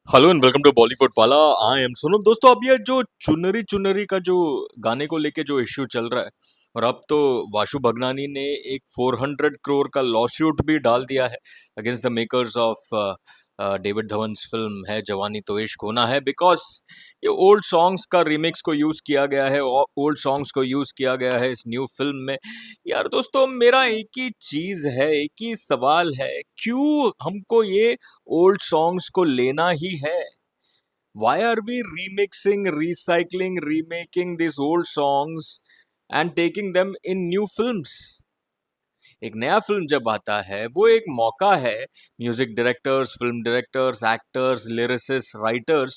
Hello and welcome to Bollywood वाला। I M सुनो दोस्तों, अब ये जो चुनरी चुनरी का जो गाने को लेके जो इश्यू चल रहा है, और अब तो वाशु भगनानी ने एक 400 करोड़ का लॉसूट भी डाल दिया है against the makers of David Dhawan's film Hai Jawani Toh Ishq Hona Hai, because ये ओल्ड सॉन्ग्स का रिमिक्स को यूज किया गया है, ओल्ड सॉन्ग्स को यूज किया गया है इस न्यू फिल्म में। यार दोस्तों, मेरा एक ही चीज है, एक ही सवाल है, क्यों हमको ये ओल्ड सॉन्ग्स को लेना ही है? Why are we remixing, recycling, remaking these old songs and taking them in new films? एक नया फिल्म जब आता है वो एक मौका है music directors, film directors, actors, lyricist, writers,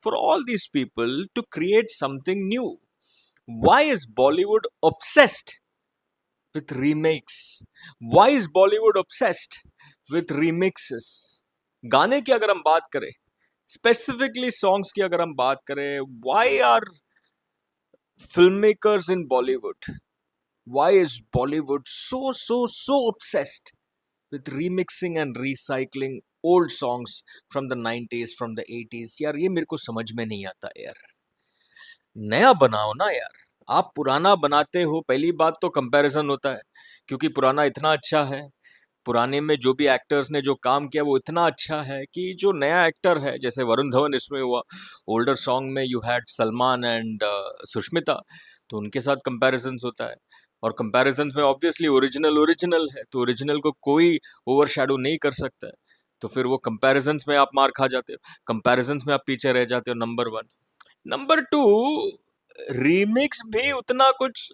for all these people to create something new. Why is Bollywood obsessed with remakes? Why is Bollywood obsessed with remixes? गाने की अगर हम बात करें, स्पेसिफिकली सॉन्ग्स की अगर हम बात करें, why are filmmakers in Bollywood, why is Bollywood so obsessed with remixing and recycling old songs from the 90s, from the 80s? यार ये मेरे को समझ में नहीं आता यार। नया बनाओ ना यार। आप पुराना बनाते हो, पहली बात तो कंपैरिजन होता है, क्योंकि पुराना इतना अच्छा है, पुराने में जो भी एक्टर्स ने जो काम किया वो इतना अच्छा है कि जो नया एक्टर है, जैसे वरुण धवन इसमें हुआ, ओल्डर सॉन्ग में you had Salman and Sushmita, तो उनके साथ कंपैरिजन्स होता है। और कंपैरिजन्स में ऑब्वियसली ओरिजिनल ओरिजिनल है, तो ओरिजिनल को कोई ओवरशैडो नहीं कर सकता है। तो फिर वो कंपैरिजन्स में आप मार खा जाते हो, कंपैरिजन्स में आप पीछे रह जाते हो, number one. Number two, remix भी उतना कुछ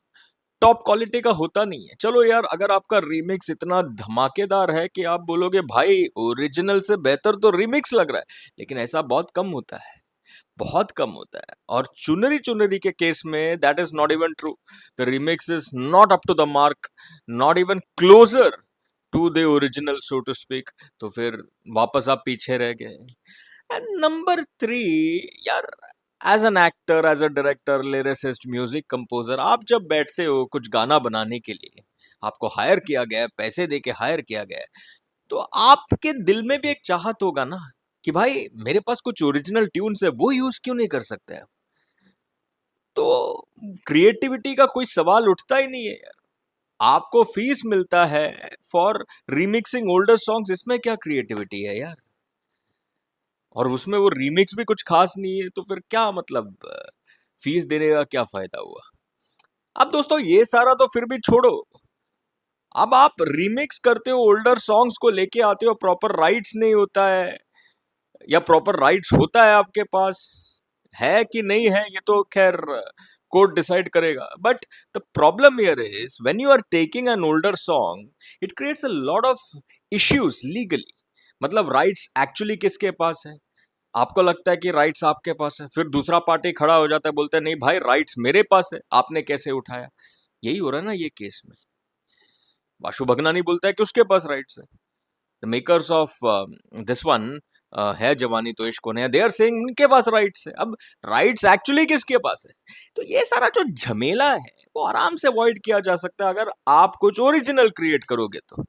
टॉप क्वालिटी का होता नहीं है। चलो यार, अगर आपका रीमिक्स इतना धमाकेदार है कि आप बोलोगे भाई ओरिजिनल से बेहतर तो रीमिक्स लग रहा है, लेकिन ऐसा बहुत कम होता है, बहुत कम होता है। और चुनरी चुनरी के केस में that is not even true. The remix is not up to the mark, not even closer to the original, so to speak. तो फिर वापस आप पीछे रह गए। एंड नंबर थ्री, यार, as an actor, as a director, lyricist, music composer, आप जब बैठते हो कुछ गाना बनाने के लिए, आपको हायर किया गया है, पैसे दे के हायर किया गया है, तो आपके दिल में भी एक चाहत होगा ना कि भाई मेरे पास कुछ ओरिजिनल ट्यून्स है, वो यूज क्यों नहीं कर सकते हैं? तो क्रिएटिविटी का कोई सवाल उठता ही नहीं है यार। आपको फीस मिलता है फॉर रिमिक्सिंग ओल्डर सॉन्ग्स, इसमें क्या क्रिएटिविटी है यार? और उसमें वो रीमिक्स भी कुछ खास नहीं है, तो फिर क्या मतलब, फीस देने का क्या फायदा हुआ? अब दोस्तों ये सारा तो फिर भी छोड़ो, अब आप रीमिक्स करते हो, ओल्डर सॉन्ग्स को लेके आते हो, प्रॉपर राइट्स नहीं होता है, या प्रॉपर राइट्स होता है आपके पास, है कि नहीं है ये तो खैर कोर्ट डिसाइड करेगा। But the problem here is when you are taking an older song, it creates a lot of issues legally. मतलब राइट्स एक्चुअली किसके पास है? आपको लगता है कि राइट्स आपके पास है, फिर दूसरा पार्टी खड़ा हो जाता है, बोलता है नहीं भाई राइट्स मेरे पास है, आपने कैसे उठाया? यही हो रहा है ना ये केस में। वाशु भगनानी बोलता है कि उसके पास राइट्स है। The makers of this one है जवानी तो इश्क होना है, दे आर सेइंग उनके पास राइट्स है। अब राइट्स एक्चुअली किसके पास है? तो ये सारा जो झमेला है वो आराम से अवॉइड किया जा सकता है अगर आप कुछ ओरिजिनल क्रिएट करोगे तो।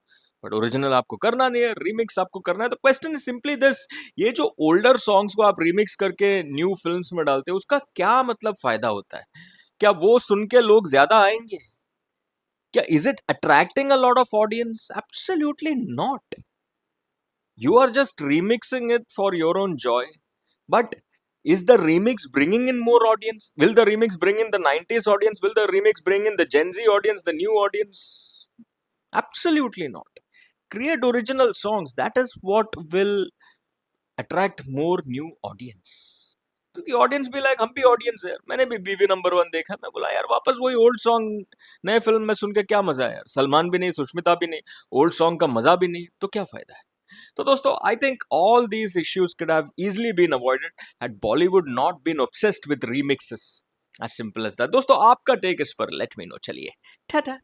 बट ओरिजिनल आपको करना नहीं है, रीमिक्स आपको करना है। तो क्वेश्चन इज सिंपली दिस, ये जो ओल्डर सॉन्ग्स को आप रीमिक्स करके न्यू फिल्म्स में डालते हो, उसका क्या मतलब फायदा होता है? क्या वो सुन के लोग ज्यादा आएंगे? क्या is it attracting a lot of audience? Absolutely not. You are just remixing it for your own joy. But is the remix bringing in more audience? Will the remix bring in the 90s audience? Will the remix bring in the Gen Z audience, the new audience? Absolutely not. Create original songs. That is what will attract more new audience. क्योंकि audience भी like, हम भी audience है। मैंने भी बीवी number one देखा, मैं बोला यार वापस वही ओल्ड सॉन्ग नए फिल्म में सुन के क्या मजा है यार? सलमान भी नहीं, सुष्मिता भी नहीं, ओल्ड सॉन्ग का मजा भी नहीं, तो क्या फायदा है? तो दोस्तों, I think all these issues could have easily been avoided had Bollywood not been obsessed with remixes. As simple as that. दोस्तों, आपका टेक इस पर लेट मी नो। चलिए, टाटा।